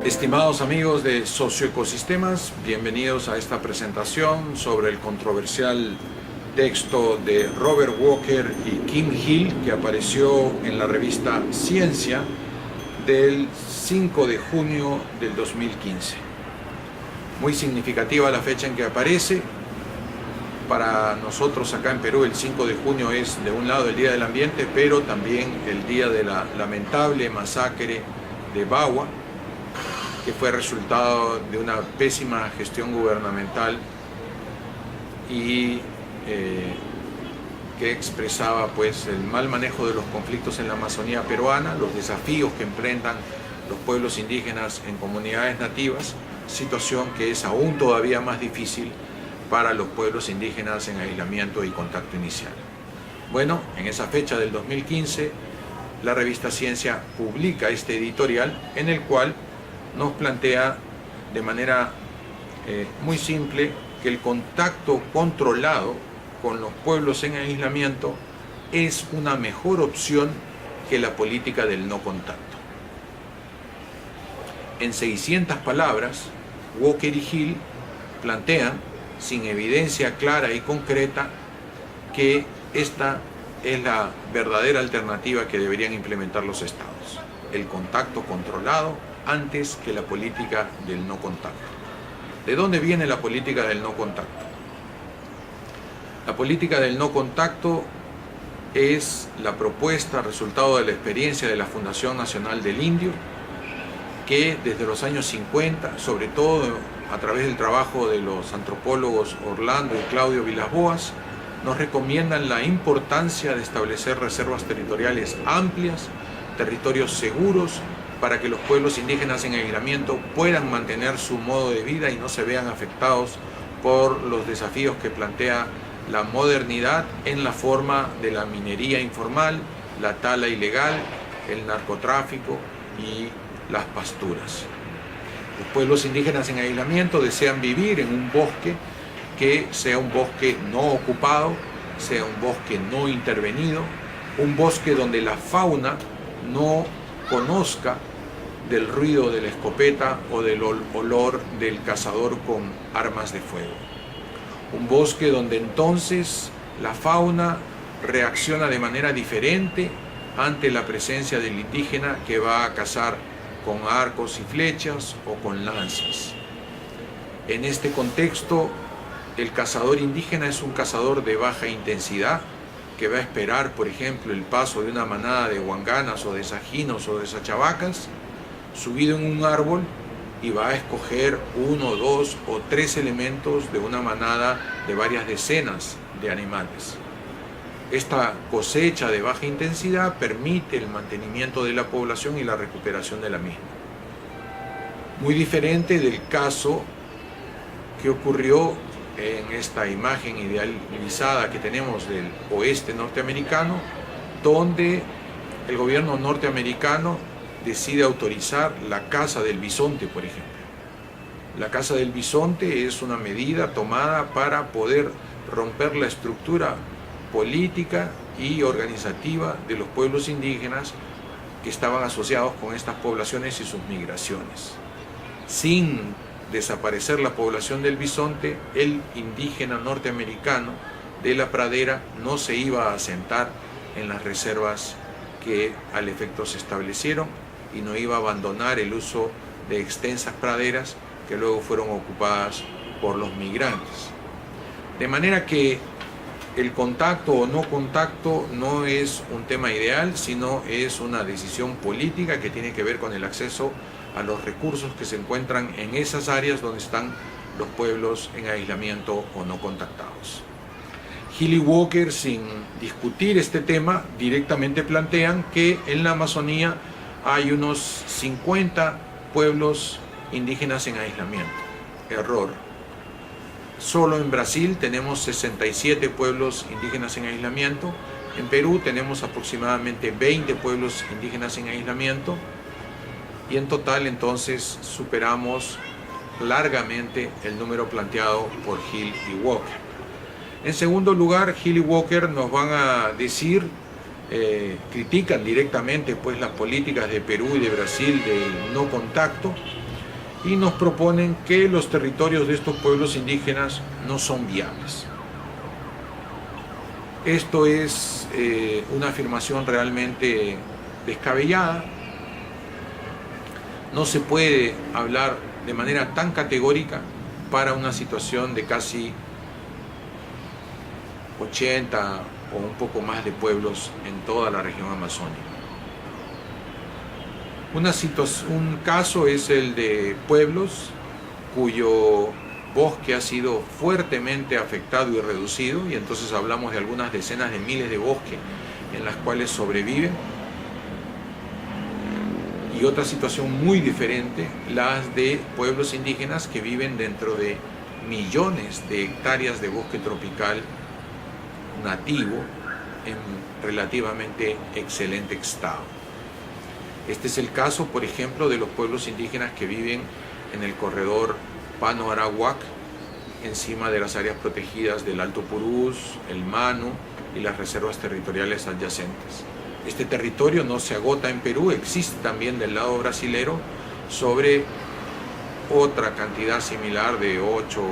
Estimados amigos de Socioecosistemas, bienvenidos a esta presentación sobre el controversial texto de Robert Walker y Kim Hill que apareció en la revista Ciencia del 5 de junio del 2015. Muy significativa la fecha en que aparece. Para nosotros acá en Perú el 5 de junio es de un lado el Día del Ambiente, pero también el día de la lamentable masacre de Bagua, que fue resultado de una pésima gestión gubernamental y que expresaba pues el mal manejo de los conflictos en la Amazonía peruana, los desafíos que enfrentan los pueblos indígenas en comunidades nativas, situación que es aún todavía más difícil para los pueblos indígenas en aislamiento y contacto inicial. Bueno, en esa fecha del 2015, la revista Ciencia publica este editorial en el cual nos plantea de manera muy simple que el contacto controlado con los pueblos en aislamiento es una mejor opción que la política del no contacto. En 600 palabras, Walker y Hill plantean, sin evidencia clara y concreta, que esta es la verdadera alternativa que deberían implementar los estados: el contacto controlado antes que la política del no contacto. ¿De dónde viene la política del no contacto? La política del no contacto es la propuesta resultado de la experiencia de la Fundación Nacional del Indio, que desde los años 50, sobre todo a través del trabajo de los antropólogos Orlando y Claudio Vilas-Boas, nos recomiendan la importancia de establecer reservas territoriales amplias, territorios seguros, para que los pueblos indígenas en aislamiento puedan mantener su modo de vida y no se vean afectados por los desafíos que plantea la modernidad en la forma de la minería informal, la tala ilegal, el narcotráfico y las pasturas. Los pueblos indígenas en aislamiento desean vivir en un bosque que sea un bosque no ocupado, sea un bosque no intervenido, un bosque donde la fauna no conozca del ruido de la escopeta o del olor del cazador con armas de fuego. Un bosque donde entonces la fauna reacciona de manera diferente ante la presencia del indígena que va a cazar con arcos y flechas o con lanzas. En este contexto, el cazador indígena es un cazador de baja intensidad que va a esperar, por ejemplo, el paso de una manada de huanganas o de sajinos o de sachavacas subido en un árbol y va a escoger 1, 2 o 3 elementos de una manada de varias decenas de animales. Esta cosecha de baja intensidad permite el mantenimiento de la población y la recuperación de la misma. Muy diferente del caso que ocurrió en esta imagen idealizada que tenemos del oeste norteamericano, donde el gobierno norteamericano decide autorizar la caza del bisonte, por ejemplo. La caza del bisonte es una medida tomada para poder romper la estructura política y organizativa de los pueblos indígenas que estaban asociados con estas poblaciones y sus migraciones. Sin desaparecer la población del bisonte, el indígena norteamericano de la pradera no se iba a asentar en las reservas que al efecto se establecieron y no iba a abandonar el uso de extensas praderas que luego fueron ocupadas por los migrantes. De manera que el contacto o no contacto no es un tema ideal, sino es una decisión política que tiene que ver con el acceso a los recursos que se encuentran en esas áreas donde están los pueblos en aislamiento o no contactados. Hill y Walker, sin discutir este tema, directamente plantean que en la Amazonía hay unos 50 pueblos indígenas en aislamiento. Error. Solo en Brasil tenemos 67 pueblos indígenas en aislamiento. En Perú tenemos aproximadamente 20 pueblos indígenas en aislamiento. y en total entonces superamos largamente el número planteado por Hill y Walker. En segundo lugar, Hill y Walker nos van a decir, critican directamente pues las políticas de Perú y de Brasil del no contacto, y nos proponen que los territorios de estos pueblos indígenas no son viables. Esto es una afirmación realmente descabellada. No se puede hablar de manera tan categórica para una situación de casi 80 o un poco más de pueblos en toda la región amazónica. Un caso es el de pueblos cuyo bosque ha sido fuertemente afectado y reducido, y entonces hablamos de algunas decenas de miles de bosques en las cuales sobreviven. Y otra situación muy diferente, las de pueblos indígenas que viven dentro de millones de hectáreas de bosque tropical nativo en relativamente excelente estado. Este es el caso, por ejemplo, de los pueblos indígenas que viven en el corredor Pano-Arawak, encima de las áreas protegidas del Alto Purús, el Manu y las reservas territoriales adyacentes. Este territorio no se agota en Perú, existe también del lado brasilero sobre otra cantidad similar de 8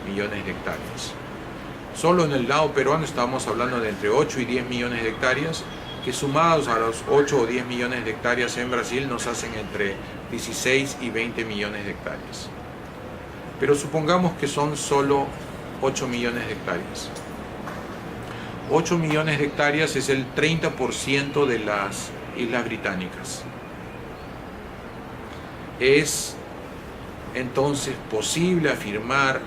millones de hectáreas. Solo en el lado peruano estamos hablando de entre 8 y 10 millones de hectáreas, que sumados a los 8 o 10 millones de hectáreas en Brasil nos hacen entre 16 y 20 millones de hectáreas. Pero supongamos que son solo 8 millones de hectáreas. 8 millones de hectáreas es el 30% de las Islas Británicas. ¿Es entonces posible afirmar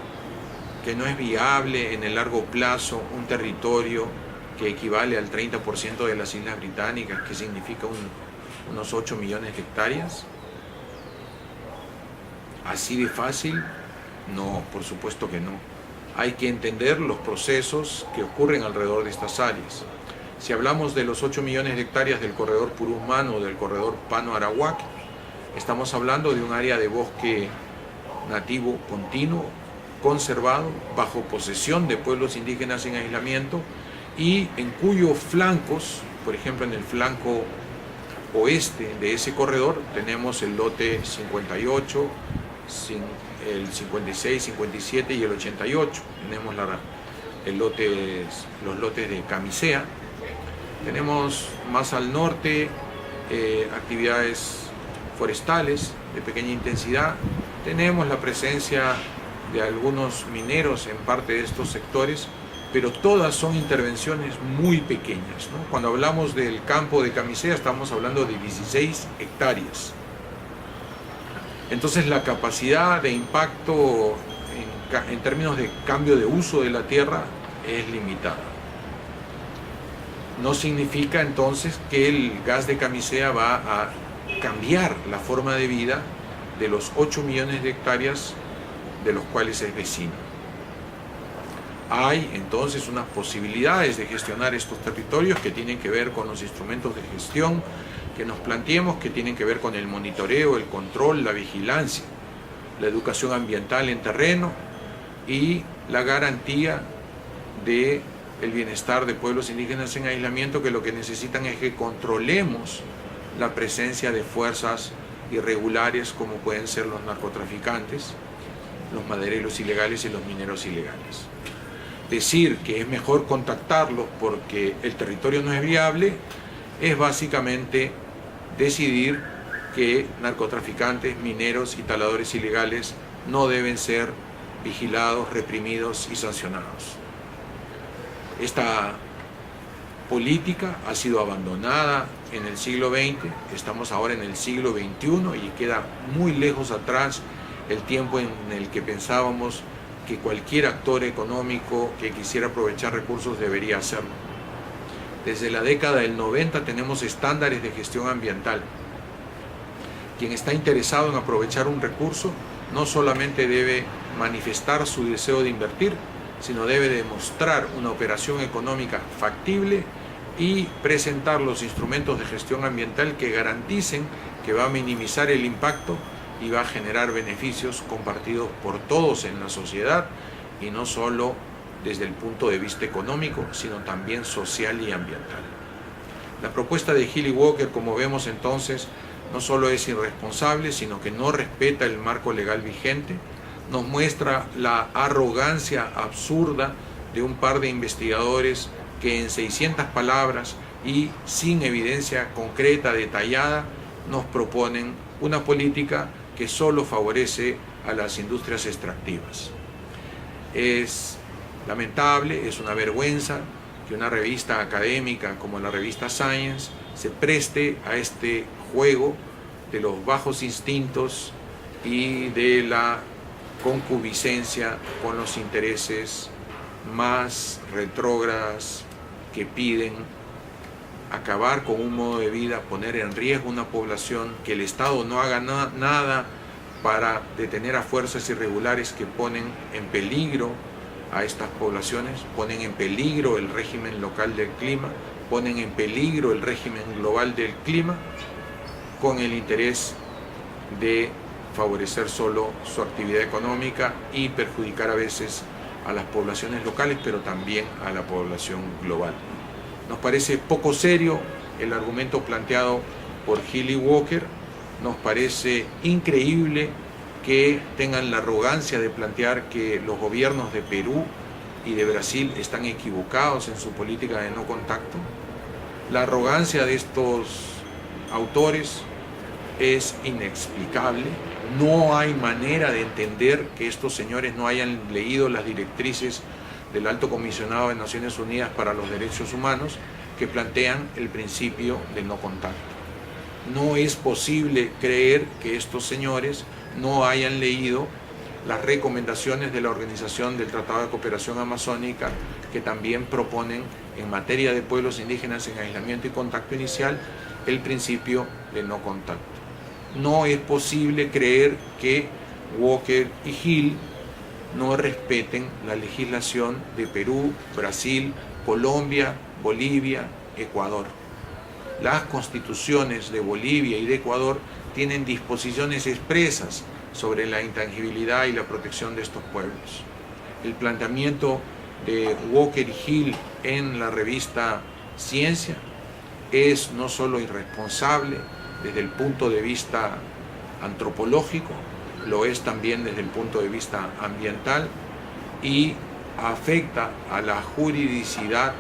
que no es viable en el largo plazo un territorio que equivale al 30% de las Islas Británicas, que significa unos 8 millones de hectáreas? ¿Así de fácil? No, por supuesto que no. Hay que entender los procesos que ocurren alrededor de estas áreas. Si hablamos de los 8 millones de hectáreas del corredor Purús-Manu o del corredor Pano-Arawak, estamos hablando de un área de bosque nativo continuo, conservado, bajo posesión de pueblos indígenas en aislamiento, y en cuyos flancos, por ejemplo en el flanco oeste de ese corredor, tenemos el lote 58, el 56, 57 y el 88. Tenemos los lotes de camisea. Tenemos más al norte actividades forestales de pequeña intensidad. Tenemos la presencia de algunos mineros en parte de estos sectores, pero todas son intervenciones muy pequeñas, ¿no? Cuando hablamos del campo de camisea estamos hablando de 16 hectáreas. Entonces la capacidad de impacto en términos de cambio de uso de la tierra es limitada. No significa entonces que el gas de camisea va a cambiar la forma de vida de los 8 millones de hectáreas de los cuales es vecino. Hay entonces unas posibilidades de gestionar estos territorios que tienen que ver con los instrumentos de gestión que nos planteemos, que tienen que ver con el monitoreo, el control, la vigilancia, la educación ambiental en terreno y la garantía del bienestar de pueblos indígenas en aislamiento, que lo que necesitan es que controlemos la presencia de fuerzas irregulares como pueden ser los narcotraficantes, los madereros ilegales y los mineros ilegales. Decir que es mejor contactarlos porque el territorio no es viable es básicamente decidir que narcotraficantes, mineros y taladores ilegales no deben ser vigilados, reprimidos y sancionados. Esta política ha sido abandonada en el siglo XX, estamos ahora en el siglo XXI y queda muy lejos atrás el tiempo en el que pensábamos que cualquier actor económico que quisiera aprovechar recursos debería hacerlo. Desde la década del 90 tenemos estándares de gestión ambiental. Quien está interesado en aprovechar un recurso no solamente debe manifestar su deseo de invertir, sino debe demostrar una operación económica factible y presentar los instrumentos de gestión ambiental que garanticen que va a minimizar el impacto y va a generar beneficios compartidos por todos en la sociedad, y no solo desde el punto de vista económico, sino también social y ambiental. La propuesta de Hill y Walker, como vemos entonces, no solo es irresponsable, sino que no respeta el marco legal vigente, nos muestra la arrogancia absurda de un par de investigadores que en 600 palabras y sin evidencia concreta, detallada, nos proponen una política que solo favorece a las industrias extractivas. Es lamentable, es una vergüenza que una revista académica como la revista Science se preste a este juego de los bajos instintos y de la concupiscencia con los intereses más retrógradas que piden acabar con un modo de vida, poner en riesgo una población, que el Estado no haga nada para detener a fuerzas irregulares que ponen en peligro a estas poblaciones, ponen en peligro el régimen local del clima, ponen en peligro el régimen global del clima, con el interés de favorecer solo su actividad económica y perjudicar a veces a las poblaciones locales, pero también a la población global. Nos parece poco serio el argumento planteado por Hill y Walker, nos parece increíble que tengan la arrogancia de plantear que los gobiernos de Perú y de Brasil están equivocados en su política de no contacto. La arrogancia de estos autores es inexplicable. No hay manera de entender que estos señores no hayan leído las directrices del Alto Comisionado de Naciones Unidas para los Derechos Humanos, que plantean el principio de no contacto. No es posible creer que estos señores no hayan leído las recomendaciones de la Organización del Tratado de Cooperación Amazónica, que también proponen en materia de pueblos indígenas en aislamiento y contacto inicial el principio de no contacto. No es posible creer que Walker y Hill no respeten la legislación de Perú, Brasil, Colombia, Bolivia, Ecuador. Las constituciones de Bolivia y de Ecuador tienen disposiciones expresas sobre la intangibilidad y la protección de estos pueblos. El planteamiento de Walker y Hill en la revista Ciencia es no solo irresponsable desde el punto de vista antropológico, lo es también desde el punto de vista ambiental, y afecta a la juridicidad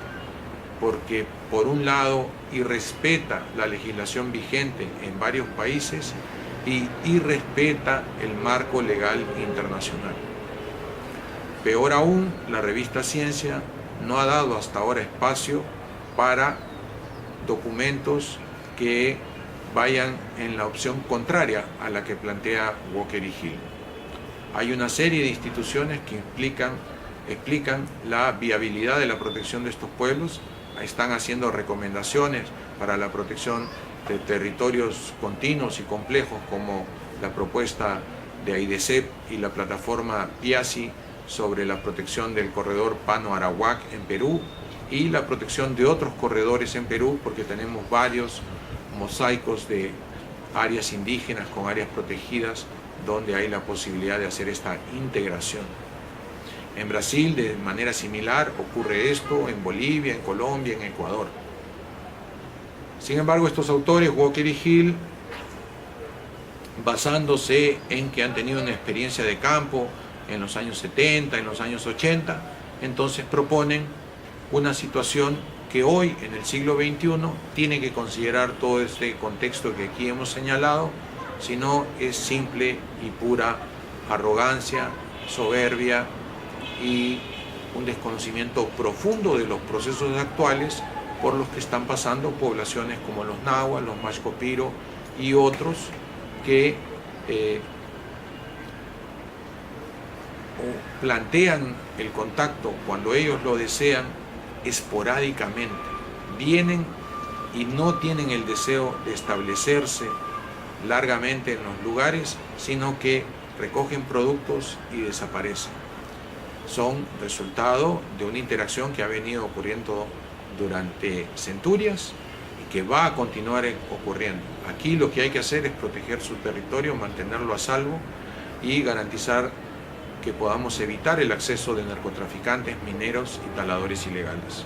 porque, por un lado, irrespeta la legislación vigente en varios países y irrespeta el marco legal internacional. Peor aún, la revista Ciencia no ha dado hasta ahora espacio para documentos que vayan en la opción contraria a la que plantea Walker y Hill. Hay una serie de instituciones que explican la viabilidad de la protección de estos pueblos, están haciendo recomendaciones para la protección de territorios continuos y complejos, como la propuesta de AIDESEP y la plataforma PIASI sobre la protección del corredor Pano-Arahuac en Perú y la protección de otros corredores en Perú, porque tenemos varios mosaicos de áreas indígenas con áreas protegidas donde hay la posibilidad de hacer esta integración. En Brasil, de manera similar, ocurre esto, en Bolivia, en Colombia, en Ecuador. Sin embargo, estos autores, Walker y Hill, basándose en que han tenido una experiencia de campo en los años 70, en los años 80, entonces proponen una situación que hoy, en el siglo XXI, tiene que considerar todo este contexto que aquí hemos señalado, si no es simple y pura arrogancia, soberbia y un desconocimiento profundo de los procesos actuales por los que están pasando poblaciones como los Nahuas, los Maxcopiro y otros que plantean el contacto cuando ellos lo desean esporádicamente. Vienen y no tienen el deseo de establecerse largamente en los lugares, sino que recogen productos y desaparecen. Son resultado de una interacción que ha venido ocurriendo durante centurias y que va a continuar ocurriendo. Aquí lo que hay que hacer es proteger su territorio, mantenerlo a salvo y garantizar que podamos evitar el acceso de narcotraficantes, mineros y taladores ilegales.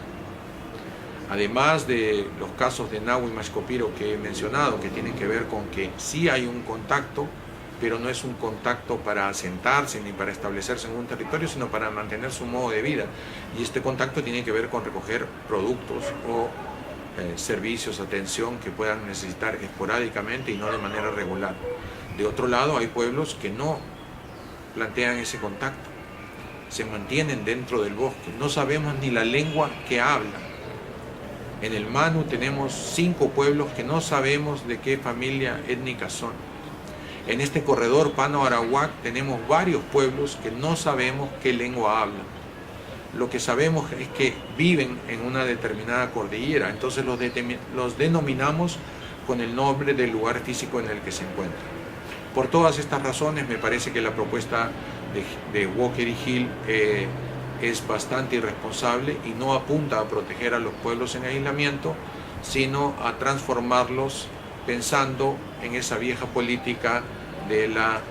Además de los casos de Nahui y Mashcopiro que he mencionado, que tienen que ver con que sí hay un contacto, pero no es un contacto para asentarse ni para establecerse en un territorio, sino para mantener su modo de vida. Y este contacto tiene que ver con recoger productos o servicios, atención que puedan necesitar esporádicamente y no de manera regular. De otro lado, hay pueblos que no plantean ese contacto, se mantienen dentro del bosque, no sabemos ni la lengua que hablan. En el Manu tenemos 5 pueblos que no sabemos de qué familia étnica son. En este corredor Pano-Arawak tenemos varios pueblos que no sabemos qué lengua hablan. Lo que sabemos es que viven en una determinada cordillera, entonces los denominamos con el nombre del lugar físico en el que se encuentran. Por todas estas razones me parece que la propuesta de Walker y Hill es bastante irresponsable y no apunta a proteger a los pueblos en aislamiento, sino a transformarlos pensando en esa vieja política de la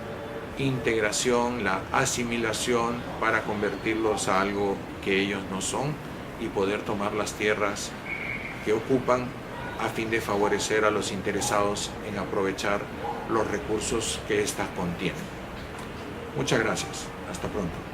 integración, la asimilación para convertirlos a algo que ellos no son y poder tomar las tierras que ocupan a fin de favorecer a los interesados en aprovechar los recursos que éstas contienen. Muchas gracias. Hasta pronto.